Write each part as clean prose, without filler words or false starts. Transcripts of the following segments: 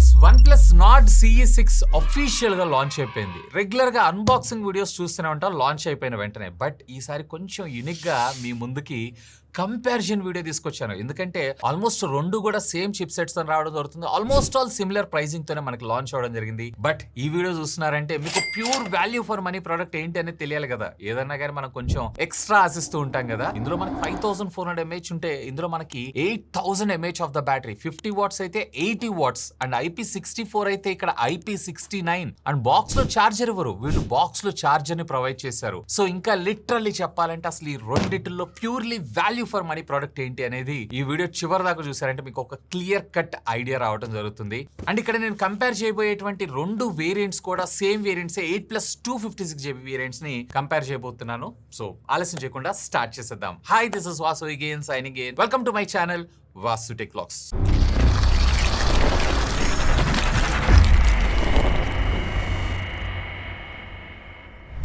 Friends, OnePlus Nord CE6 official గా launch అయిపోయింది. Regular గా అన్బాక్సింగ్ వీడియోస్ చూస్తూనే ఉంటాం లాంచ్ అయిపోయిన వెంటనే. బట్ ఈసారి కొంచెం యూనిక్ గా మీ ముందుకి కంపారిజన్ వీడియో తీసుకొచ్చాను. ఎందుకంటే ఆల్మోస్ట్ రెండు కూడా సేమ్ చిప్ సెట్స్ తో రావడం జరుగుతుంది. ఆల్మోస్ట్ ఆల్ సిమిలర్ ప్రైసింగ్ తోనే మనకి లాంచ్ అవడం జరిగింది. బట్ ఈ వీడియో చూస్తున్నారంటే మీకు pure value for money product ఏంటి అనేది తెలియాలి కదా. ఏదన్నా కానీ మనం కొంచెం ఎక్స్ట్రా ఆశిస్తూ ఉంటాం కదా. ఇందులో మనకి 5400 mAh ఉంటే ఇందులో మనకి 8000 mAh of the battery, 50 watts అయితే 80 వాట్స్ అండ్ IP64 అయితే ఇక్కడ IP69 అండ్ బాక్స్ లో చార్జర్ ఇవ్వరు, వీళ్ళు బాక్స్ లో చార్జర్ ని ప్రొవైడ్ చేశారు. సో ఇంకా లిటరల్లీ చెప్పాలంటే అసలు ఈ రెండిటిల్లో purely value for money product ఏంటి అనేది ఈ వీడియో చివరి దాకా చూసారంటే మీకు ఒక క్లియర్ కట్ ఐడియా రావడం జరుగుతుంది. అండ్ ఇక్కడ నేను కంపేర్ చేయబోయేటువంటి రెండు వేరియంట్స్ కూడా సేమ్ వేరియంట్స్ 8+ 256GB వేరియంట్స్ ని కంపేర్ చేయబోతున్నాను. సో ఆలస్యం చేయకుండా స్టార్ట్ చేసేద్దాం. Hi, this is Vasu again signing in. Welcome to my channel Vasu tech vlogs.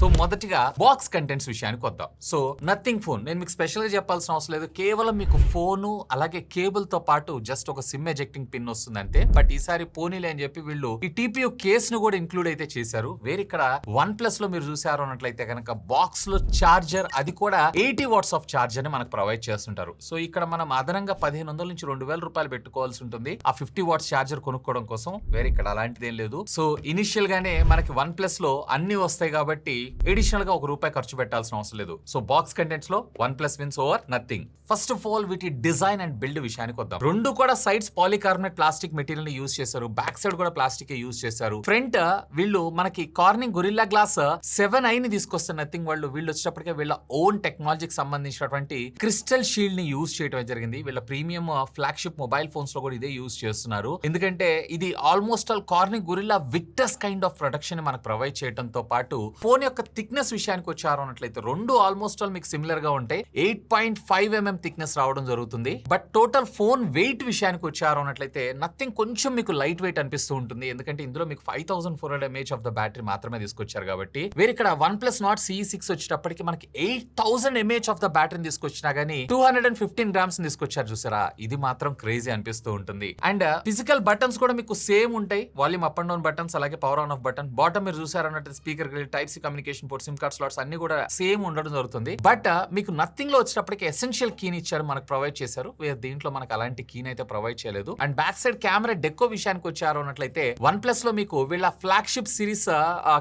So మొదటిగా బాక్స్ కంటెంట్స్ విషయానికి వద్దాం. సో నథింగ్ ఫోన్, నేను మీకు స్పెషల్ గా చెప్పాల్సిన అవసరం లేదు. కేవలం మీకు ఫోను అలాగే కేబుల్ తో పాటు జస్ట్ ఒక సిమ్ ఎజెక్టింగ్ పిన్ వస్తుంది అంతే. బట్ ఈసారి పోనీలే అని చెప్పి వీళ్ళు ఈ TPU కేస్ ను కూడా ఇంక్లూడ్ అయితే చేశారు. వేరే ఇక్కడ OnePlus లో మీరు చూసారు అన్నట్లయితే కనుక బాక్స్ లో చార్జర్, అది కూడా 80 వాట్స్ ఆఫ్ చార్జర్ ని మనకు ప్రొవైడ్ చేస్తుంటారు. సో ఇక్కడ మనం అదనంగా 1500 నుంచి 2000 రూపాయలు పెట్టుకోవాల్సి ఉంటుంది ఆ 50 వాట్స్ చార్జర్ కొనుక్కోవడం కోసం. వేరే ఇక్కడ అలాంటిది ఏం లేదు. సో ఇనిషియల్ గానే మనకి OnePlus లో అన్ని వస్తాయి కాబట్టి ఎడిషనల్ గా ₹1 ఖర్చు పెట్టాల్సిన అవసరం లేదు. సో బాక్స్ కంటెంట్స్ లో OnePlus wins over nothing. First of all వీటి డిజైన్ అండ్ బిల్డ్ విషయానికి వద్దాం. రెండు కూడా సైడ్స్ పాలికార్బోనేట్ ప్లాస్టిక్ మెటీరియల్ ని యూజ్ చేశారు, బ్యాక్ సైడ్ కూడా ప్లాస్టిక్ యూజ్ చేశారు. ఫ్రంట్ వీళ్ళు మనకి కార్నింగ్ గొరిల్లా గ్లాస్ 7i ని తీసుకొస్తారు నథింగ్ వాళ్ళు. వీళ్ళు వచ్చేటప్పటికే వీళ్ళ ఓన్ టెక్నాలజీకి సంబంధించినటువంటి క్రిస్టల్ షీల్డ్ ని యూజ్ చేయడం జరిగింది. వీళ్ళ ప్రీమియం ఫ్లాగ్షిప్ మొబైల్ ఫోన్స్ లో కూడా ఇదే యూజ్ చేస్తున్నారు. ఎందుకంటే ఇది almost all Corning Gorilla Victus kind of protection మనకు ప్రొవైడ్ చేయడంతో పాటు ఫోన్ యొక్క థిక్నెస్ విషయానికి వచ్చారు అన్నట్లయితే రెండు ఆల్మోస్ట్ ఆల్ మీకు సిమిలర్ గా ఉంటాయి. 8.5mm థిక్నెస్ రావడం జరుగుతుంది. బట్ టోటల్ ఫోన్ వెయిట్ విషయానికి వచ్చారు అన్నట్లయితే నథింగ్ కొంచెం మీకు లైట్ వెయిట్ అనిపిస్తూ ఉంటుంది. ఎందుకంటే ఇందులో మీకు 5400 mAh ఆఫ్ ద బ్యాటరీ మాత్రమే తీసుకొచ్చారు కాబట్టి. వేరే ఇక్కడ OnePlus Nord CE6 వచ్చేటప్పటికి మనకి 8000 mAh ఆఫ్ ద బ్యాటరీని తీసుకొచ్చినా గానీ 215 grams తీసుకొచ్చారు చూసారా. ఇది మాత్రం క్రేజీ అనిపిస్తూ ఉంటుంది. అండ్ ఫిజికల్ బటన్స్ కూడా మీకు సేమ్ ఉంటాయి. Volume up and down buttons, అలాగే power on off button. Bottom మీరు చూసారు అన్నట్టు speaker type C communication port, SIM card slots అన్ని కూడా సేమ్ ఉండడం జరుగుతుంది. బట్ మీకు నథింగ్ లో వచ్చేటప్పటికి ఎసెన్షియల్ కీని ఇచ్చారు, మనకు ప్రొవైడ్ చేశారు. దీంట్లో మనకు అలాంటి కీని అయితే ప్రొవైడ్ చేయలేదు. And back side camera deco విషయానికి వచ్చారు అన్నట్లయితే OnePlus లో మీకు వీళ్ళ ఫ్లాగ్షిప్ సిరీస్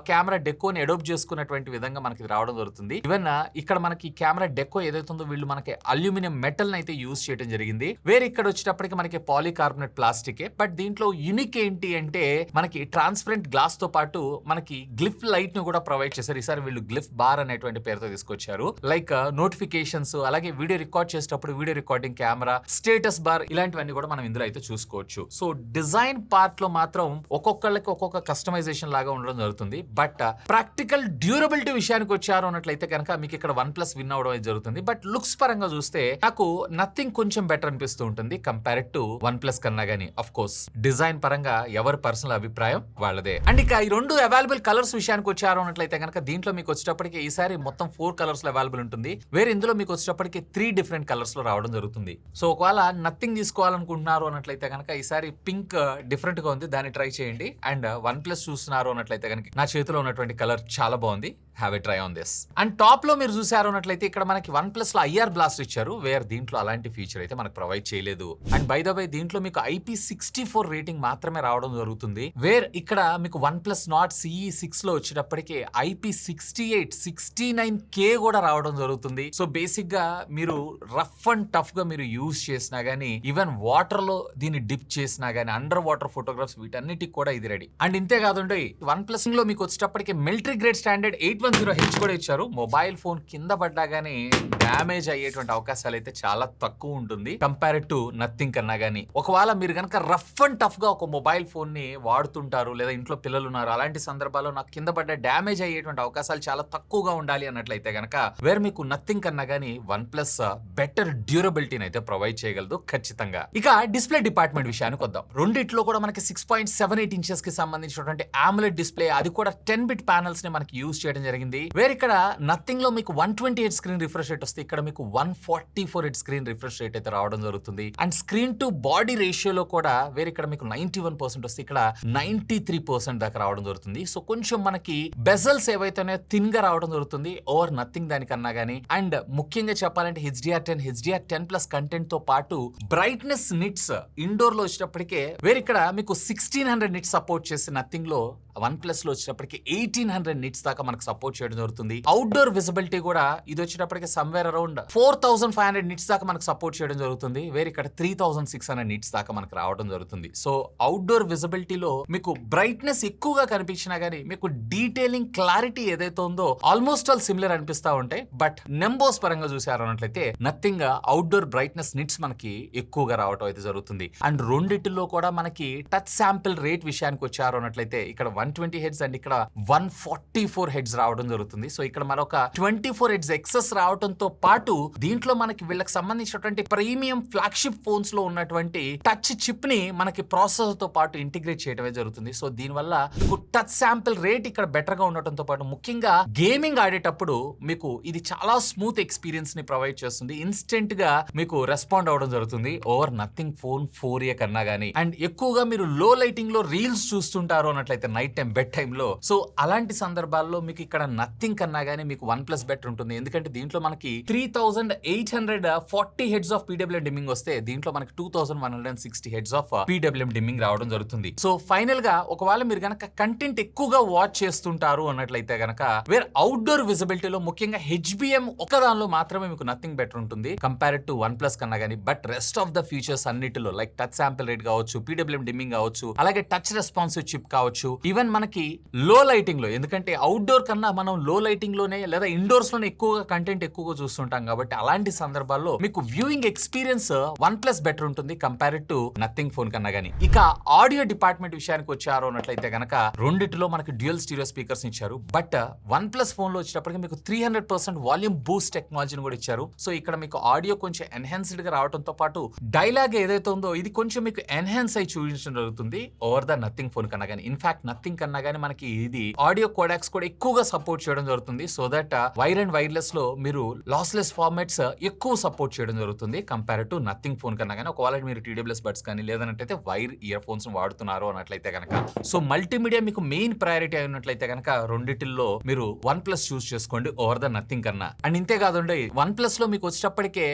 కెమెరా డెకోని అడాప్ట్ చేసుకున్నటువంటి విధంగా మనకి రావడం జరుగుతుంది. ఈవెన్ ఇక్కడ మనకి కెమెరా డెకో ఏదైతే ఉందో వీళ్ళు మనకి అల్యూమినియం మెటల్ అయితే యూజ్ చేయడం జరిగింది. వేరే ఇక్కడ వచ్చేటప్పటికి మనకి పాలికార్బోనేట్ ప్లాస్టికే. బట్ దీంట్లో యూనిక్ ఏంటి అంటే మనకి ట్రాన్స్పరెంట్ గ్లాస్ తో పాటు మనకి గ్లిఫ్ లైట్ ను కూడా ప్రొవైడ్ చేశారు. ఈసారి వీళ్ళు గ్లిఫ్ బార్ అనేటువంటి పేరుతో తీసుకొచ్చారు. లైక్ నోటిఫికేషన్స్, అలాగే వీడియో రికార్డ్ చేసేటప్పుడు video recording camera, status bar, ఇలాంటివన్నీ కూడా మనం ఇందులో అయితే చూసుకోవచ్చు. సో డిజైన్ పార్ట్ లో మాత్రం ఒక్కొక్కళ్ళకి ఒక్కొక్క కస్టమైజేషన్ లాగా ఉండడం జరుగుతుంది. బట్ ప్రాక్టికల్ డ్యూరబిలిటీ విషయానికి వచ్చారు అన్నట్లయితే కనుక మీకు ఇక్కడ OnePlus విన్ అవడం అయితే జరుగుతుంది. బట్ లుక్స్ పరంగా చూస్తే నాకు నథింగ్ కొంచెం బెటర్ అనిపిస్తూ ఉంటుంది కంపేర్ టు OnePlus కన్నా గానీ. అఫ్ కోర్స్ డిజైన్ పరంగా ఎవరి పర్సనల్ అభిప్రాయం వాళ్ళదే. అండ్ ఇక ఈ రెండు అవైలబుల్ కలర్స్ విషయానికి వచ్చారు అన్నట్లయితే కనుక దీంట్లో మీకు వచ్చేటప్పటికి ఈసారి మొత్తం 4 కలర్స్ లో అవైలబుల్ ఉంటుంది. వేరే ఇందులో మీకు వచ్చేటప్పటికి 3 డిఫరెంట్ కలర్స్ లో రావడం జరుగుతుంది. సో ఒకవేళ నథింగ్ తీసుకోవాలనుకుంటున్నారు అన్నట్లయితే కనుక ఈసారి పింక్ డిఫరెంట్ గా ఉంది, దాన్ని ట్రై చేయండి. అండ్ OnePlus చూస్తున్నారు అన్నట్లయితే కనుక నా చేతిలో ఉన్నటువంటి కలర్ చాలా బాగుంది, have a try on this. And top లో మీరు చూసారు అన్నట్లయితే ఇక్కడ మనకి OnePlus లో IR బ్లాస్ట్ ఇచ్చారు. వేరే దీంట్లో అలాంటి ఫీచర్ అయితే మనకు ప్రొవైడ్ చేయలేదు. అండ్ బై ద వే దీంట్లో మీకు IP64 రేటింగ్ మాత్రమే రావడం జరుగుతుంది. వేర్ ఇక్కడ మీకు OnePlus Nord CE6 లో వచ్చేటప్పటికి IP68 69K కూడా రావడం జరుగుతుంది. సో బేసిక్ గా మీరు రఫ్ అండ్ టఫ్ గా మీరు యూజ్ చేసినా గానీ, ఈవెన్ వాటర్ లో దీన్ని డిప్ చేసినా గానీ, అండర్ వాటర్ ఫోటోగ్రాఫ్స్ వీటన్నిటికి కూడా ఇది రెడీ. అండ్ ఇంతే కాదండి, OnePlus లో మీకు వచ్చేటప్పటికి మిలిటరీ గ్రేడ్ స్టాండర్డ్ 810H కూడా ఇచ్చారు. మొబైల్ ఫోన్ కింద పడ్డా గానీ డ్యామేజ్ అయ్యేటువంటి అవకాశాలు అయితే చాలా తక్కువ ఉంటుంది కంపేర్ టు నథింగ్ కన్నా గానీ. ఒకవేళ మీరు కనుక రఫ్ అండ్ టఫ్ గా ఒక మొబైల్ ఫోన్ ని వాడుతుంటారు, లేదా ఇంట్లో పిల్లలు ఉన్నారు, అలాంటి సందర్భాల్లో నాకు కింద పడ్డ డ్యామేజ్ అయ్యేటువంటి అవకాశాలు చాలా తక్కువగా ఉండాలి అన్నట్లయితే గనక వేర్ మీకు నథింగ్ కన్నా గానీ OnePlus బెటర్ డ్యూరబిలిటీని అయితే ప్రొవైడ్ చేయగలదు ఖచ్చితంగా. ఇక డిస్ప్లే డిపార్ట్మెంట్ విషయానికి వద్దాం. రెండిట్లో కూడా మనకి 6.78 ఇంచెస్ కి సంబంధించినటువంటి AMOLED డిస్ప్లే, అది కూడా 10-bit ప్యానల్స్ ని మనకి యూజ్ చేయడం జరిగింది. వేర్ ఇక్కడ నథింగ్ లో మీకు 128 స్క్రీన్ రిఫ్రెష్ రేట్ వస్తే ఇక్కడ మీకు 144 స్క్రీన్ రిఫ్రెష్ రేట్ అయితే రావడం జరుగుతుంది. అండ్ స్క్రీన్ టు బాడీ రేషియోలో కూడా వేరే ఇక్కడ మీకు 91% వస్తే ఇక్కడ 93% దాకా రావడం జరుగుతుంది. సో కొంచెం మనకి బెజల్స్ ఏవైతేనే థిన్ గా రావడం జరుగుతుంది ఓవర్ నథింగ్ దానికన్నా గానీ. అండ్ ముఖ్యంగా చెప్పాలంటే HDR10+ కంటెంట్ తో పాటు బ్రైట్నెస్ నిట్స్ ఇండోర్ లో వచ్చినప్పటికే వేరే ఇక్కడ మీకు 1600 నిట్స్ సపోర్ట్ చేసి నథింగ్ లో OnePlus లో వచ్చినప్పటికి 1800 నిట్స్ దాకా మనకు సపోర్ట్ చేయడం జరుగుతుంది. అవుట్డోర్ విజిబిలిటీ కూడా ఇది వచ్చినప్పటికి సమ్వేర్ అరౌండ్ 4500 నిట్స్ దాకా మనకు సపోర్ట్ చేయడం జరుగుతుంది. వేరే ఇక్కడ 3600 నిట్స్ దాకా మనకు రావడం జరుగుతుంది. సో అవుట్డోర్ విజిబిలిటీలో మీకు బ్రైట్నెస్ ఎక్కువగా కనిపించినా గానీ మీకు డీటెయిలింగ్ క్లారిటీ ఏదైతే ఉందో ఆల్మోస్ట్ ఆల్ సిమిలర్ అనిపిస్తా ఉంటాయి. బట్ నెంబర్స్ పరంగా చూసారు అన్నట్లయితే నథింగ్ అవుట్డోర్ బ్రైట్నెస్ నిట్స్ మనకి ఎక్కువగా రావడం అయితే జరుగుతుంది. అండ్ రెండిటిలో కూడా మనకి టచ్ శాంపిల్ రేట్ విషయానికి వచ్చారు అన్నట్లయితే ఇక్కడ 120 హెడ్స్ అండ్ ఇక్కడ 144 హెడ్స్ రావడం జరుగుతుంది. సో ఇక్కడ మరొక 24 హెడ్స్ ఎక్సెస్ రావడంతో పాటు దీంట్లో మనకి వీళ్ళకి సంబంధించినటువంటి ప్రీమియం ఫ్లాగ్షిప్ ఫోన్స్ లో ఉన్నటువంటి టచ్ చిప్ ని మనకి ప్రాసెసర్ తో పాటు ఇంటిగ్రేట్ చేయడమే జరుగుతుంది. సో దీనివల్ల మీకు టచ్ శాంపిల్ రేట్ ఇక్కడ బెటర్ గా ఉండటంతో పాటు ముఖ్యంగా గేమింగ్ ఆడేటప్పుడు మీకు ఇది చాలా స్మూత్ ఎక్స్పీరియన్స్ ని ప్రొవైడ్ చేస్తుంది. ఇన్స్టెంట్ గా మీకు రెస్పాండ్ అవడం జరుగుతుంది ఓవర్ నథింగ్ ఫోన్ 4a కన్నా గానీ. అండ్ ఎక్కువగా మీరు లో లైటింగ్ లో రీల్స్ చూస్తుంటారు అన్నట్లయితే నైట్ టైం బెడ్ టైమ్ లో, సో అలాంటి సందర్భాల్లో మీకు ఇక్కడ నథింగ్ కన్నా గానీ మీకు OnePlus బెటర్ ఉంటుంది. ఎందుకంటే దీంట్లో మనకి 3840 హెడ్స్ ఆఫ్ PWM డిమ్మింగ్ వస్తే దీంట్లో మనకి 2160 హెడ్స్ ఆఫ్ PWM డిమ్మింగ్ రావడం జరుగుతుంది. సో ఫైనల్ గా ఒకవేళ మీరు గనక కంటెంట్ ఎక్కువగా వాచ్ చేస్తుంటారు అన్నట్లయితే గనక వేర్ అవుట్డోర్ విజిబిలిటీలో ముఖ్యంగా HBM ఒక దానిలో మాత్రమే మీకు నథింగ్ బెటర్ ఉంటుంది కంపేర్డ్ టు OnePlus కన్నా గానీ. But rest of the features అన్నిటిలో లైక్ టచ్ శాంపిల్ రేట్ కావచ్చు, PWM డిమ్మింగ్ కావచ్చు, అలాగే టచ్ రెస్పాన్సివ్ చిప్ కావచ్చు, ఈవెన్ మనకి లో లైటింగ్ లో, ఎందుకంటే అవుట్డోర్ కన్నా మనం లో లైటింగ్ లోనే లేదా ఇండోర్స్ లోనే ఎక్కువగా కంటెంట్ ఎక్కువగా చూస్తుంటాం కాబట్టి అలాంటి సందర్భాల్లో మీకు వ్యూయింగ్ ఎక్స్పీరియన్స్ OnePlus బెటర్ ఉంటుంది కంపేర్డ్ టు నథింగ్ ఫోన్ కన్నా గానీ. ఇక ఆడియో డిపార్ట్మెంట్ విషయానికి వచ్చారు అన్నట్లయితే గనక రెండిటిలో మనకి డ్యూయల్ స్టీరియో స్పీకర్స్ ఇచ్చారు. బట్ OnePlus ఫోన్ లో వచ్చేటప్పటికి మీకు 300% వాల్యూమ్ బూస్ట్ టెక్నాలజీని కూడా ఇచ్చారు. సో ఇక్కడ మీకు ఆడియో కొంచెం ఎన్హాన్స్డ్ గా రావడంతో పాటు డైలాగ్ ఏదైతే ఉందో ఇది కొంచెం మీకు ఎన్హాన్స్ అయి చూపించడం జరుగుతుంది ఓవర్ ద నథింగ్ ఫోన్ కన్నా గానీ. ఇన్ఫాక్ట్ నథింగ్ కన్నా గానీ మనకి ఇది ఆడియో కోడాక్స్ కూడా ఎక్కువగా సపోర్ట్ చేయడం జరుగుతుంది. So that wire and wireless లో మీరు లాస్లెస్ ఫార్మాట్స్ ఎక్కువ సపోర్ట్ చేయడం జరుగుతుంది కంపేర్డ్ టు నథింగ్ ఫోన్ కన్నా గానీ. ఒకవేళ మీరు TWS బడ్స్ కానీ లేదన్నట్లయితే వైర్ ఇయర్ ఫోన్స్ వాడుతున్నారు అన్నట్లయితే కనుక, సో మల్టీమీడియా మీకు మెయిన్ ప్రయారిటీ అయినట్లయితే కనుక రెండిటిల్లో మీరు OnePlus చూస్ చేసుకోండి ఓవర్ ద నథింగ్ కన్నా. అండ్ ఇంతే కాదండి OnePlus లో మీకు వచ్చేటప్పటికే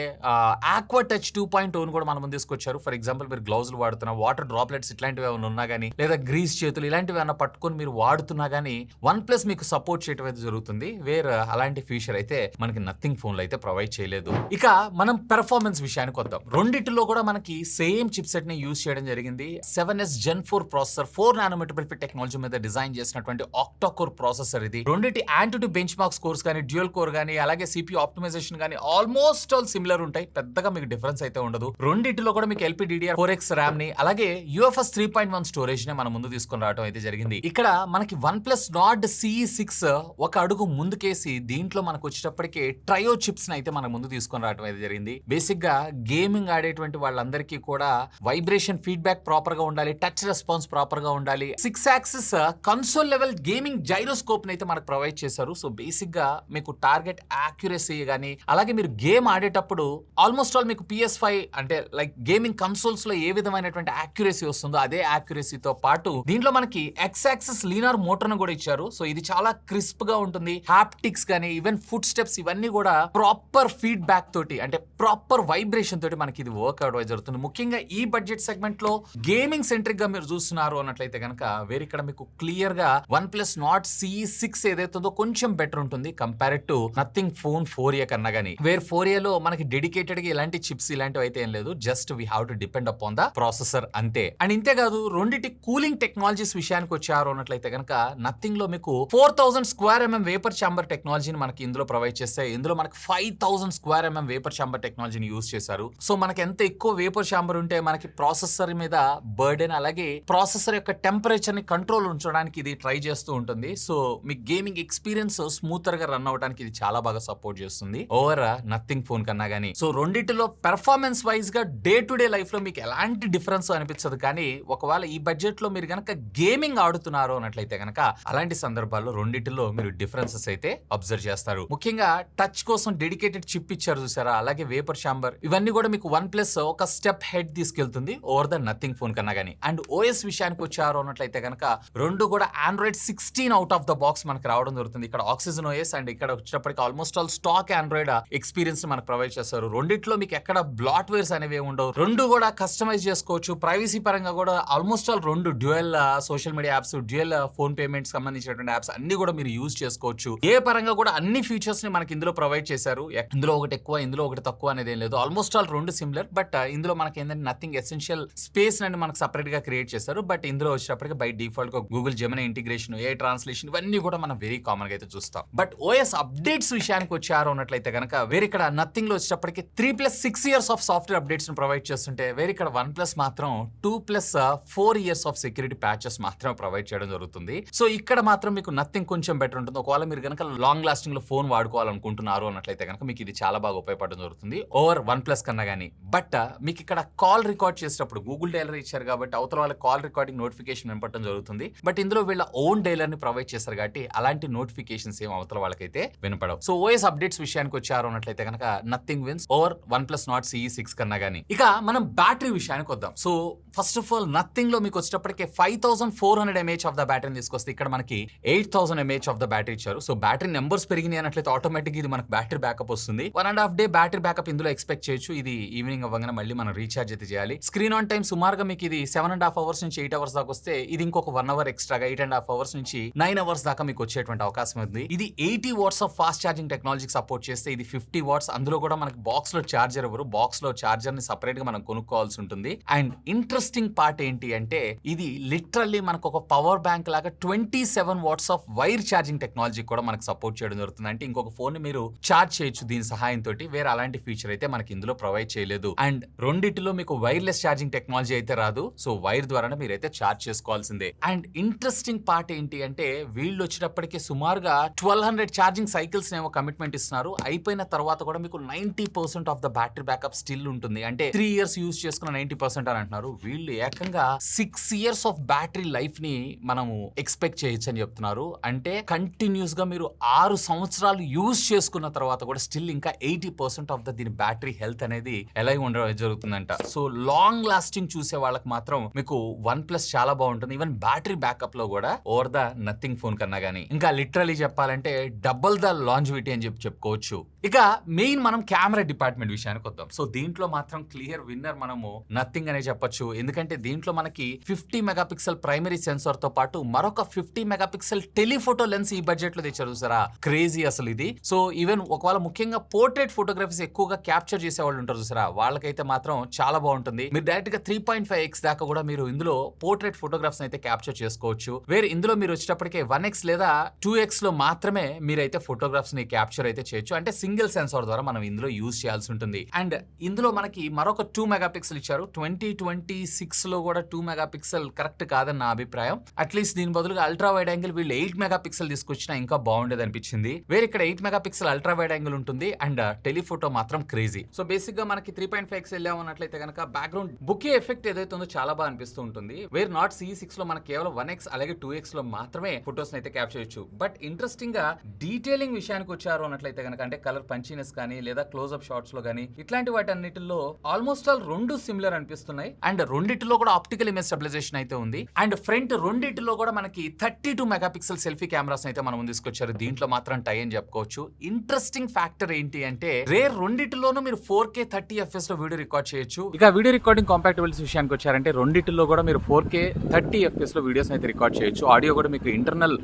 ఆక్వా టచ్ 2.0 కూడా మనం తీసుకొచ్చారు. ఫర్ ఎగ్జాంపుల్ మీరు గ్లౌజులు వాడుతున్నా, వాటర్ డ్రాప్లెట్స్ ఇట్లాంటివి ఏమైనా ఉన్నా కానీ, లేదా గ్రీస్ చేతులు ఇలాంటివి ఏమైనా పట్టుకొని మీరు వాడుతున్నా గానీ OnePlus మీకు సపోర్ట్ చేయడం అయితే జరుగుతుంది. వేరే అలాంటి ఫీచర్ అయితే మనకి నథింగ్ ఫోన్ లో అయితే ప్రొవైడ్ చేయలేదు. ఇక మనం పెర్ఫార్మెన్స్ విషయానికి వద్దాం. రెండిటిలో కూడా మనకి సేమ్ చిప్ సెట్ ని యూజ్ చేయడం జరిగింది. 7s Gen 4 processor 4 nanometre technology మీద డిజైన్ చేసినటువంటి ఆక్టా కోర్ ప్రాసెసర్ ఇది. రెండిటి యాంటీ బెంచ్ మార్క్ స్కోర్స్ కానీ, డ్యూయల్ కోర్ కానీ, అలాగే CPU ఆప్టిమైజేషన్ కానీ ఆల్మోస్ట్ ఆల్ సిమిలర్ ఉంటాయి. పెద్దగా మీకు డిఫరెన్స్ అయితే ఉండదు. రెండిటిలో కూడా మీకు LPDDR4X ర్యామ్ ని అలాగే UFS 3.1 స్టోరేజ్ ని మనం ముందు తీసుకొని రావడం అయితే జరిగింది. ఇక్కడ మనకి OnePlus Nord CE6 ఒక అడుగు ముందుకేసి దీంట్లో మనకు వచ్చేటప్పటికే ట్రయో చిప్స్ ని అయితే మన ముందు తీసుకొని రావడం అయితే జరిగింది. బేసిక్ గా గేమింగ్ ఆడేటువంటి వాళ్ళందరికీ కూడా వైబ్రేషన్ ఫీడ్బ్యాక్ ప్రాపర్ గా ఉండాలి, టచ్ రెస్పాన్స్ ప్రాపర్ గా ఉండాలి. 6 axis console level gaming gyroscope ని అయితే మనకు ప్రొవైడ్ చేశారు. సో బేసిక్ గా మీకు టార్గెట్ యాక్యురసీ గానీ, అలాగే మీరు గేమ్ ఆడేటప్పుడు ఆల్మోస్ట్ ఆల్ మీకు PS5 అంటే లైక్ గేమింగ్ కన్సోల్స్ లో ఏ విధమైనటువంటి యాక్యురసీ వస్తుందో అదే యాక్యురసీతో పాటు దీంట్లో మనకి X యాక్సిస్ లీనార్ మోటార్ ను కూడా ఇచ్చారు. సో ఇది చాలా క్రిస్ప్ గా ఉంటుంది. హాప్టిక్స్ కానీ, ఈవెన్ ఫుట్ స్టెప్స్ ఇవన్నీ కూడా ప్రాపర్ ఫీడ్బ్యాక్ తోటి అంటే ప్రాపర్ వైబ్రేషన్ తోటి మనకి ఇది వర్క్ అవడం జరుగుతుంది. ముఖ్యంగా ఈ బడ్జెట్ సెగ్మెంట్ లో గేమింగ్ సెంట్రిక్ గా మీరు చూస్తున్నారు అన్నట్లయితే కనుక వేరే ఇక్కడ మీకు క్లియర్ గా OnePlus Nord CE6 ఏదైతే ఉందో కొంచెం బెటర్ ఉంటుంది compared to nothing phone 4a కన్నా గానీ. వేర్ 4a లో మనకి డెడికేటెడ్ గా ఇలాంటి చిప్స్ ఇలాంటివి అయితే ఏం లేదు. Just we have to depend upon the processor అంతే. అండ్ ఇంతే కాదు రెండిటి కూలింగ్ టెక్నాలజీస్ విషయానికి వచ్చారు వచ్చారు అన్నట్లయితే కనుక నథింగ్ లో మీకు 4000 స్క్వేర్ ఎంఎం వేపర్ ఛాంబర్ టెక్నాలజీని మనకి ఇందులో ప్రొవైడ్ చేస్తే ఇందులో మనకి 5000 స్క్వేర్ ఎంఎం వేపర్ ఛాంబర్ టెక్నాలజీని యూజ్ చేశారు. సో మనకి ఎంత ఎక్కువ వేపర్ ఛాంబర్ ఉంటే మనకి ప్రాసెసర్ మీద బర్డెన్ అలాగే ప్రాసెసర్ యొక్క టెంపరేచర్ ని కంట్రోల్ ఉంచడానికి ఇది ట్రై చేస్తూ ఉంటుంది. సో మీ గేమింగ్ ఎక్స్పీరియన్స్ స్మూతర్ గా రన్ అవడానికి ఇది చాలా బాగా సపోర్ట్ చేస్తుంది ఓవర్ నథింగ్ ఫోన్ కన్నా గానీ. సో రెండిటిలో పెర్ఫార్మెన్స్ వైజ్ గా డే టు డే లైఫ్ లో మీకు ఎలాంటి డిఫరెన్స్ అనిపించదు. కానీ ఒకవేళ ఈ బడ్జెట్ లో మీరు గనక గేమింగ్ ఆడుతున్నారు అన్నట్లయితే గనక అలాంటి సందర్భాల్లో రెండిటిలో మీరు డిఫరెన్సెస్ అయితే అబ్జర్వ్ చేస్తారు. ముఖ్యంగా టచ్ కోసం డెడికేటెడ్ చిప్ ఇచ్చారు చూసారా, అలాగే వేపర్ ఛాంబర్ ఇవన్నీ కూడా మీకు OnePlus ఒక స్టెప్ హెడ్ తీసుకెళ్తుంది ఓవర్ ద నథింగ్ ఫోన్ కన్నా గానీ. అండ్ ఓఎస్ విషయానికి వచ్చారు అన్నట్లయితే గనక రెండు కూడా Android 16 out of the box మనకు రావడం జరుగుతుంది. ఇక్కడ ఆక్సిజన్ ఓఎస్ అండ్ ఇక్కడ వచ్చేటప్పటికి almost all stock Android experience మనకు ప్రొవైడ్ చేస్తారు. రెండిట్లో మీకు ఎక్కడ బ్లాట్వేర్స్ అనేవి ఉండవు. రెండు కూడా కస్టమైజ్ చేసుకోవచ్చు. ప్రైవసీ పరంగా కూడా ఆల్మోస్ట్ ఆల్ రెండు dual social media apps, dual phone payments సంబంధించినటువంటి యాప్స్ అన్ని కూడా మీరు యూజ్ చేసుకోవచ్చు. ఏ పరంగా కూడా అన్ని ఫీచర్స్ ని మనకి ఇందులో ప్రొవైడ్ చేశారు. ఇందులో ఒకటి ఎక్కువ ఇందులో ఒకటి తక్కువ అనేది ఏం లేదు. ఆల్మోస్ట్ ఆల్ రెండు సిమిలర్. బట్ ఇందులో మనకి ఏంటంటే నథింగ్ ఎసెన్షియల్ స్పేస్ అని మనకు సపరేట్ గా క్రియేట్ చేశారు. బట్ ఇందులో వచ్చేటప్పటికి బై డిఫాల్ట్ గా గూగుల్ జెమినీ ఇంటిగ్రేషన్, ఏ ట్రాన్స్లేషన్ ఇవన్నీ కూడా మనం వెరీ కామన్ గా అయితే చూస్తాం. బట్ ఓఎస్ అప్డేట్స్ విషయానికి వచ్చారు అన్నట్లయితే కనుక వేరే ఇక్కడ నథింగ్ లో వచ్చేటప్పటికి 3+6 years ఆఫ్ సాఫ్ట్వేర్ అప్డేట్స్ ని ప్రొవైడ్ చేస్తుంటే వేరే ఇక్కడ OnePlus మాత్రం 2+4 years ఆఫ్ సెక్యూరిటీ ప్యాచెస్ మాత్రమే ప్రొవైడ్ చేయడం జరుగుతుంది. సో ఇక్కడ మాత్రం మీకు నథింగ్ కొంచెం బెటర్ ఉంటుంది. ఒకవేళ మీరు కనుక లాంగ్ లాస్టింగ్ లో ఫోన్ వాడుకోవాలనుకుంటున్నారు అన్నట్లయితే కనుక మీకు ఇది చాలా బాగా ఉపయోగపడడం జరుగుతుంది ఓవర్ OnePlus కన్నా గానీ. బట్ మీకు ఇక్కడ కాల్ రికార్డ్ చేసేటప్పుడు గూగుల్ డైలర్ ఇచ్చారు కాబట్టి అవతల వాళ్ళ కాల్ రికార్డింగ్ నోటిఫికేషన్ వినపడడం జరుగుతుంది. బట్ ఇందులో వీళ్ళ ఓన్ డైలర్ ని ప్రొవైడ్ చేస్తారు కాబట్టి అలాంటి నోటిఫికేషన్స్ ఏం అవతల వాళ్ళకైతే వినపడవు. సో ఓఎస్ అప్డేట్స్ విషయానికి వచ్చారు అన్నట్లయితే కనుక nothing wins over OnePlus Nord CE 6 కన్నా గానీ. ఇక మనం బ్యాటరీ విషయానికి వద్దాం. So first of all nothing లో మీకు వచ్చేటప్పటికే 5400 mAh ఆఫ్ ద బ్యాటరీని తీసుకొస్తే ఇక్కడ మనకి 8000 mAh ఆఫ్ ద బ్యాటరీ ఇచ్చారు. సో బ్యాటరీ నెంబర్స్ పెరిగినాయి అన్నట్లయితే ఆటోమేటిక్ ఇది మనకు బ్యాటరీ బ్యాకప్ వస్తుంది. 1.5 day బ్యాటరీ బ్యాకప్ ఇందులో ఎక్స్పెక్ట్ చేయొచ్చు. ఇది ఈవినింగ్ అవ్వగానే మళ్ళీ మనం రీఛార్జ్ అయితే చేయాలి. స్క్రీన్ ఆన్ టైం సుమారుగా మీకు ఇది 7.5 hours నుంచి 8 hours దాకా వస్తే ఇది ఇంకొక 1 hour ఎక్స్ట్రాగా 8.5 hours నుంచి 9 hours దాకా మీకు వచ్చేటువంటి అవకాశం ఉంది. ఇది 80 watts ఆఫ్ ఫాస్ట్ ఛార్జింగ్ టెక్నాలజీకి సపోర్ట్ చేస్తే ఇది 50 watts. అందులో కూడా మనకి బాక్స్ లో ఛార్జర్ ఎవరు, బాక్స్ లో ఛార్జర్ ని సపరేట్ గా మనం కొనుక్కోవాల్సి ఉంటుంది. అండ్ ఇంట్రెస్టింగ్ పార్ట్ ఏంటి అంటే ఇది లిటరల్లీ మనకు ఒక పవర్ బ్యాంక్ లాగా 27 watts of wire charging technology కూడా మనకు సపోర్ట్ చేయడం జరుగుతుంది. అంటే ఇంకొక ఫోన్ ని మీరు ఛార్జ్ చేయొచ్చు దీని సహాయంతో. వేరే అలాంటి ఫీచర్ అయితే మనకి ఇందులో ప్రొవైడ్ చేయలేదు. అండ్ రెండిటిలో మీకు వైర్లెస్ ఛార్జింగ్ టెక్నాలజీ అయితే రాదు. సో వైర్ ద్వారానే మీరైతే ఛార్జ్ చేసుకోవాల్సిందే. అండ్ ఇంట్రెస్టింగ్ పార్ట్ ఏంటి అంటే వీళ్ళు వచ్చేటప్పటికి సుమారుగా 1200 ఛార్జింగ్ సైకిల్స్ ఏమో కమిట్మెంట్ ఇస్తున్నారు. అయిపోయిన తర్వాత కూడా మీకు 90% of the battery backup still ఉంటుంది. అంటే 3 years యూజ్ చేసుకున్న 90% అని అంటున్నారు. వీళ్ళు ఏకంగా 6 years ఆఫ్ బ్యాటరీ లైఫ్ ని మనము ఎక్స్పెక్ట్ చేయొచ్చు అని చెప్తున్నారు. అంటే కంటిన్యూస్ గా మీరు 6 సంవత్సరాలు యూజ్ చేసుకున్న తర్వాత కూడా స్టిల్ ఇంకా 80% ఆఫ్ ద దీని బ్యాటరీ హెల్త్ అనేది ఎలా ఉండడం జరుగుతుందంట. సో లాంగ్ లాస్టింగ్ చూసే వాళ్ళకి మాత్రం మీకు OnePlus చాలా బాగుంటుంది. ఈవెన్ బ్యాటరీ బ్యాకప్ లో కూడా ఓవర్ ద నథింగ్ ఫోన్ కన్నా గానీ. ఇంకా లిటరలీ చెప్పాలంటే డబుల్ ద లాంజివిటీ అని చెప్పుకోవచ్చు. ఇక మెయిన్ మనం కెమెరా డిపార్ట్మెంట్ విషయానికి వద్దాం. సో దీంట్లో మాత్రం క్లియర్ విన్నర్ మనము నథింగ్ అనే చెప్పొచ్చు. ఎందుకంటే దీంట్లో మనకి 50 మెగాపిక్సెల్ ప్రైమరీ సెన్సార్ తో పాటు మరొక 50 మెగాపిక్సెల్ టెలిఫోటో లెన్స్ ఈ బడ్జెట్ లో తెచ్చారు చూసారా, క్రేజీ అసలు ఇది. సో ఈవెన్ ఒకవేళ ముఖ్యంగా పోర్ట్రేట్ ఫోటోగ్రఫీస్ ఎక్కువగా క్యాప్చర్ చేసే వాళ్ళు ఉంటారు చూసారా, వాళ్ళకైతే మాత్రం చాలా బాగుంటుంది. మీరు డైరెక్ట్ గా 3.5x దాకా కూడా మీరు ఇందులో పోర్ట్రేట్ ఫోటోగ్రాఫ్స్ అయితే క్యాప్చర్ చేసుకోవచ్చు. వేరే ఇందులో మీరు వచ్చేటప్పటికే 1x లేదా 2x లో మాత్రమే మీరైతే ఫోటోగ్రాఫ్స్ ని క్యాప్చర్ అయితే చేయొచ్చు. అంటే సింగిల్ సెన్సార్ ద్వారా మనం ఇందులో యూజ్ చేయాల్సి ఉంటుంది. అండ్ ఇందులో మనకి మరొక 2 మెగాపిక్సెల్ ఇచ్చారు. 2026 లో కూడా 2 మెగాపిక్సెల్ కరెక్ట్ కాదని నా అభిప్రాయం. అట్లీస్ట్ దీని బదులుగా అల్ట్రా వైడ్ యాంగిల్ వీళ్ళు 8 మెగాపిక్సెల్ తీసుకొచ్చినా ఇంకా బాగుండేది అనిపించింది. వేరే ఇక్కడ 8 మెగాపిక్సెల్ అల్ట్రా వైడ్ యాంగిల్ ఉంటుంది అండ్ టెలిఫోటో మాత్రం క్రేజీ. సో బేసిక్ గా మనకి 3.5x వెళ్ళామన్నట్లయితే కనుక బ్యాక్గ్రౌండ్ బుకే ఎఫెక్ట్ ఏదైతే ఉందో చాలా బాగా అనిపిస్తూ ఉంటుంది. వేరే Nord CE 6 లో మనకి కేవలం 1x అలాగే 2x లో మాత్రమే ఫోటోస్ అయితే క్యాప్చర్ చేయొచ్చు. బట్ ఇంట్రెస్టింగ్ గా డీటెయిలింగ్ విషయానికి వచ్చారు అన్నట్లయితే కనుక అంటే కలర్ పంచినెస్ కానీ లేదా క్లోజ్అప్ షాట్స్ లో కానీ ఇట్లాంటి వాటి అన్నిటిలో ఆల్మోస్ట్ ఆల్ రెండు సిమిలర్ అనిపిస్తున్నాయి. అండ్ రెండిటిలో కూడా ఆప్టికల్ ఇమేజ్ స్టెబిలైజేషన్ అయితే ఉంది. అండ్ ఫ్రంట్ రెండిటిలో కూడా మనకి 32 మెగాపిక్సెల్ సెల్ఫీ కెమెరాస్ అయితే మనం తీసుకొచ్చారు. దీంట్లో మాత్రం టై అని చెప్పుకోవచ్చు. ఇంట్రెస్టింగ్ ఫ్యాక్టర్ ఏంటి అంటే రేర్ రెండిటిలోనూ మీరు 4K 30 FPS లో వీడియో రికార్డ్ చేయొచ్చు. ఇక వీడియో రికార్డింగ్ కాంపాటబిలిటీ విషయానికి వచ్చారంటే రెండిటిలో కూడా మీరు 4K 30 FPS లో వీడియోస్ అయితే రికార్డ్ చేయొచ్చు. ఆడియో కూడా మీకు ఇంటర్నల్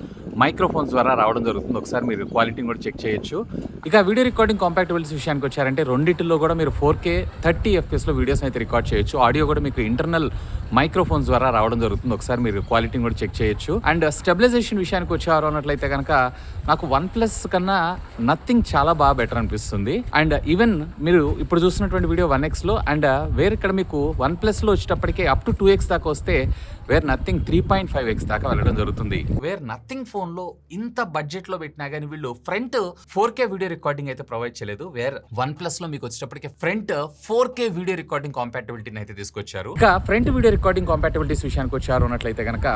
మైక్రోఫోన్స్ ద్వారా రావడం జరుగుతుంది. ఒకసారి మీరు క్వాలిటీని కూడా చెక్ చేయొచ్చు. ఇక వీడియో రికార్డింగ్ కాంపాక్టబిలిటీ విషయానికి వచ్చారంటే రెండిటిలో కూడా మీరు 4K 30 FPS వీడియోస్ అయితే రికార్డ్ చేయొచ్చు. ఆడియో కూడా మీకు ఇంటర్నల్ మైక్రోఫోన్స్ ద్వారా రావడం జరుగుతుంది. ఒకసారి మీరు క్వాలిటీని కూడా చెక్ చేయొచ్చు. అండ్ స్టెబిలైజేషన్ విషయానికి వచ్చారు అన్నట్లయితే కనుక నాకు OnePlus కన్నా నథింగ్ చాలా బాగా బెటర్ అనిపిస్తుంది. అండ్ ఈవెన్ మీరు ఇప్పుడు చూస్తున్నటువంటి వీడియో 1Xలో అండ్ వేరే ఇక్కడ మీకు OnePlusలో వచ్చేటప్పటికే అప్ టు 2X దాకా వస్తే వేర్ నథింగ్ 3.5X దాకా వెళ్ళడం జరుగుతుంది. వేర్ నథింగ్ ఫోన్లో ఇంత బడ్జెట్లో పెట్టినా కానీ వీళ్ళు ఫ్రంట్ 4K వీడియో రికార్డింగ్ అయితే ప్రొవైడ్ చేయలేదు. వేర్ OnePlusలో మీకు వచ్చేటప్పటికే ఫ్రంట్ 4K వీడియో రికార్డింగ్ కాంపాటబిలిటీని అయితే తీసుకొచ్చారు. ఇక ఫ్రంట్ వీడియో రికార్డింగ్ కాంపాటబిలిటీస్ విషయానికి వచ్చారు అన్నట్లయితే కనుక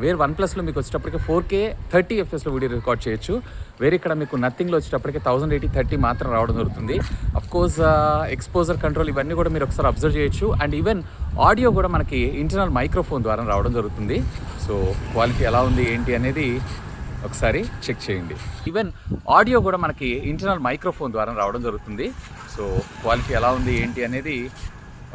వేర్ OnePlusలో మీకు వచ్చేటప్పటికి 4K 30 FPS వీడియో రికార్డ్ చేయొచ్చు. వేరే ఇక్కడ మీకు నథింగ్లో వచ్చేటప్పటికి 1080-30 మాత్రం రావడం జరుగుతుంది. అఫ్ కోర్స్ ఎక్స్పోజర్ కంట్రోల్ ఇవన్నీ కూడా మీరు ఒకసారి అబ్జర్వ్ చేయొచ్చు. అండ్ ఈవెన్ ఆడియో కూడా మనకి ఇంటర్నల్ మైక్రోఫోన్ ద్వారా రావడం జరుగుతుంది. సో క్వాలిటీ ఎలా ఉంది ఏంటి అనేది ఒకసారి చెక్ చేయండి. ఈవెన్ ఆడియో కూడా మనకి ఇంటర్నల్ మైక్రోఫోన్ ద్వారా రావడం జరుగుతుంది. సో క్వాలిటీ ఎలా ఉంది ఏంటి అనేది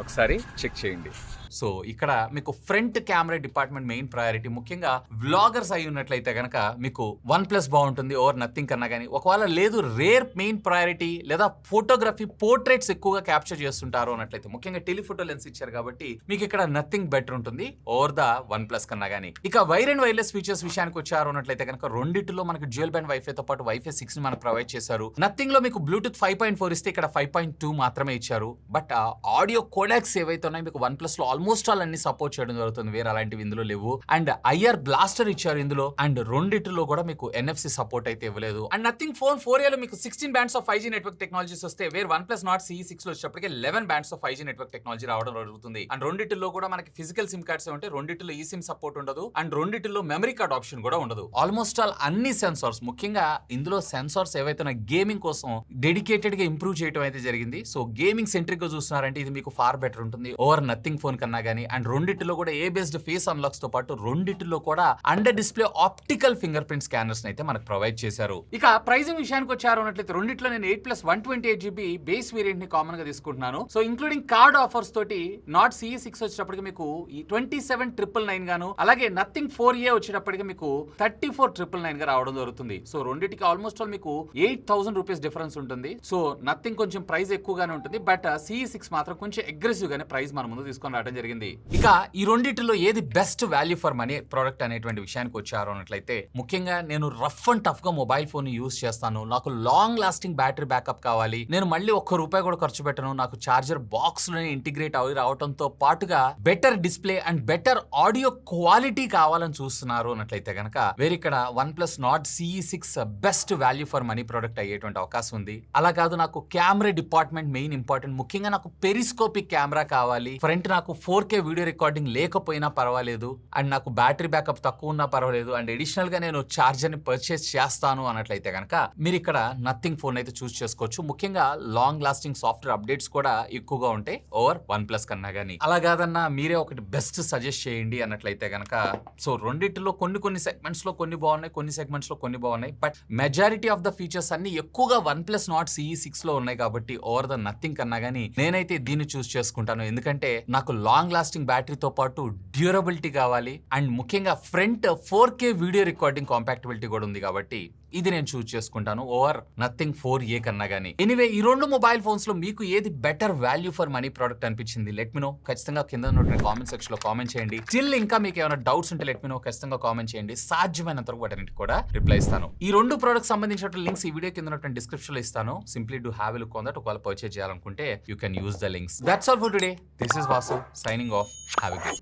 ఒకసారి చెక్ చేయండి. సో ఇక్కడ మీకు front camera department main priority. ముఖ్యంగా వ్లాగర్స్ అయి ఉన్నట్లయితే కనుక మీకు OnePlus బాగుంటుంది ఓవర్ నథింగ్ కన్నా. కానీ ఒకవేళ లేదు రేర్ మెయిన్ ప్రయారిటీ లేదా ఫోటోగ్రఫీ పోర్ట్రేట్స్ ఎక్కువగా క్యాప్చర్ చేస్తుంటారు అన్నట్లయితే ముఖ్యంగా టెలిఫోటో లెన్స్ ఇచ్చారు కాబట్టి మీకు ఇక్కడ నథింగ్ బెటర్ ఉంటుంది ఓవర్ ద OnePlus కన్నా. కానీ ఇక వైర్ అండ్ వైర్లెస్ ఫీచర్స్ విషయానికి వచ్చారు అన్నట్లయితే కనుక రెండిట్లో మనకి డ్యూయల్ బ్యాండ్ వైఫై తో పాటు Wi-Fi 6 ని మనకు ప్రొవైడ్ చేశారు. నథింగ్ లో మీకు బ్లూటూత్ 5.4 ఇస్తే ఇక్కడ 5.2 మాత్రమే ఇచ్చారు. బట్ ఆడియో కోడాక్స్ ఏవైతే ఉన్నాయో మీకు OnePlus లో ఆల్మోస్ట్ ఆల్ అన్ని సపోర్ట్ చేయడం జరుగుతుంది. వేరే అలాంటివి ఇందులో లేవు. అండ్ IR బ్లాస్టర్ ఇచ్చారు ఇందులో. అండ్ రెండిటిలో కూడా మీకు NFC సపోర్ట్ అయితే ఇవ్వలేదు. అండ్ నథింగ్ ఫోన్ 4A లో మీకు 16 bands of 5G network technologies వస్తే వేరే OnePlus Nord CE 6 లో వచ్చేటప్పటికి 11 bands of 5G network technology రావడం జరుగుతుంది. అండ్ రెండిటిలో కూడా మనకి ఫిజికల్ సిమ్ కార్డ్స్ ఉంటే రెండిటిలో ఈ సిమ్ సపోర్ట్ ఉండదు. అండ్ రెండిటిలో మెమరీ కార్డ్ ఆప్షన్ కూడా ఉండదు. ఆల్మోస్ట్ ఆల్ అన్ని సెన్సార్స్ ముఖ్యంగా ఇందులో సెన్సార్స్ ఏవైతే గేమింగ్ కోసం డెడికేటెడ్ గా ఇంప్రూవ్ చేయడం అయితే జరిగింది. సో గేమింగ్ సెంట్రిక్ గా చూస్తున్నారంటే ఇది మీకు ఫార్ బెటర్ ఉంటుంది ఓవర్ నథింగ్ ఫోన్ కన్నా గానీ. అండ్ రెండిటిలో కూడా ఏ బేస్డ్ ఫేస్ అన్లాక్స్ తో పాటు రెండిటిలో కూడా under display optical finger print scanners అయితే మనకు ప్రొవైడ్ చేశారు. ఇక ప్రైసింగ్ విషయానికి వచ్చారు అన్నట్లయితే రెండిట్లో నేను 8+128GB బేస్ వేరియంట్ ని కామన్ గా తీసుకుంటున్నాను. సో ఇంక్లూడింగ్ కార్డ్ ఆఫర్స్ తోటి Nord CE 6 వచ్చేటప్పటికి మీకు 27,999 గాను అలాగే నథింగ్ 4A వచ్చేటప్పటికి మీకు 34,999 గా రావడం జరుగుతుంది. సో రెండిటికి ఆల్మోస్ట్ ఆల్ మీకు 8,000 రూపీస్ డిఫరెన్స్ ఉంటుంది. సో నథింగ్ కొంచెం ప్రైస్ ఎక్కువగానే ఉంటుంది. బట్ CE 6 మాత్రం కొంచెం అగ్రెసివ్ గానే ప్రైస్ మన ముందు తీసుకొని రావడం జరిగింది. ఇక ఈ రెండిటిలో ఏది best value for money product అనేటువంటి విషయానికి వచ్చారు అన్నట్లయితే ముఖ్యంగా నేను రఫ్ అండ్ టఫ్ గా మొబైల్ ఫోన్ యూస్ చేస్తాను. నాకు లాంగ్ లాస్టింగ్ బ్యాటరీ బ్యాకప్ కావాలి. నేను మళ్ళీ ₹1 కూడా ఖర్చు పెట్టను. నాకు చార్జర్ బాక్స్ లోనే ఇంటిగ్రేట్ అవి రావడంతో పాటుగా better display and better audio quality కావాలని చూస్తున్నారు అన్నట్లయితే కనుక వేరే ఇక్కడ OnePlus Nord CE 6 best value for money product అయ్యేటువంటి అవకాశం ఉంది. అలా కాదు నాకు కెమెరా డిపార్ట్మెంట్ మెయిన్ ఇంపార్టెంట్. ముఖ్యంగా నాకు పెరిస్కోపిక్ కెమెరా కావాలి. ఫ్రంట్ నాకు 4K వీడియో రికార్డింగ్ లేకపోయినా పర్వాలేదు. అండ్ నాకు బ్యాటరీ బ్యాకప్ తక్కువ ఉన్నా పర్వాలేదు. అండ్ అడిషనల్ గా నేను చార్జర్ ని పర్చేస్ చేస్తాను అన్నట్లయితే కనుక మీరు ఇక్కడ నథింగ్ ఫోన్ అయితే చూస్ చేసుకోవచ్చు. ముఖ్యంగా లాంగ్ లాస్టింగ్ సాఫ్ట్వేర్ అప్డేట్స్ కూడా ఎక్కువగా ఉంటాయి ఓవర్ OnePlus కన్నా గానీ. అలా కాదన్నా మీరే ఒకటి బెస్ట్ సజెస్ట్ చేయండి అన్నట్లయితే కనుక సో రెండిటిలో కొన్ని సెగ్మెంట్స్ లో కొన్ని బాగున్నాయి, కొన్ని సెగ్మెంట్స్ లో కొన్ని బాగున్నాయి. But majority of the features అన్ని ఎక్కువగా OnePlus Nord CE 6 లో ఉన్నాయి కాబట్టి ఓవర్ ద నథింగ్ కన్నా గానీ నేనైతే దీన్ని చూస్ చేసుకుంటాను. ఎందుకంటే నాకు లాంగ్ లాస్టింగ్ బ్యాటరీతో పాటు డ్యూరబిలిటీ కావాలి. అండ్ ముఖ్యంగా ఫ్రంట్ 4K వీడియో రికార్డింగ్ కాంపాక్టబిలిటీ కూడా ఉంది కాబట్టి ఇది నేను చూస్ చేసుకుంటాను ఓవర్ నథింగ్ 4A కన్నా గానీ. ఎనీవే ఈ రెండు మొబైల్ ఫోన్స్ లో మీకు ఏది better value for money product అనిపించింది లెట్ మీ నో. ఖచ్చితంగా కింద ఉన్నటువంటి కామెంట్ సెక్షన్ లో కామెంట్ చేయండి. స్టిల్ ఇంకా మీకు ఏమైనా డౌట్స్ ఉంటే లెట్ మీ నో. ఖచ్చితంగా కామెంట్ చేయండి. సాధ్యమైనంత వరకు వాటిని కూడా రిప్లై ఇస్తాను. ఈ రెండు ప్రొడక్ట్స్ సంబంధించిన లింక్స్ ఈ వీడియో కింద ఉన్నటువంటి డిస్క్రిప్షన్ లో ఇస్తాను. Simply do have a look on that. ఒకవేళ పర్చేజ్ చేయాలనుకుంటే you can use the links. That's all for today. This is Vasu signing off. Have a good day.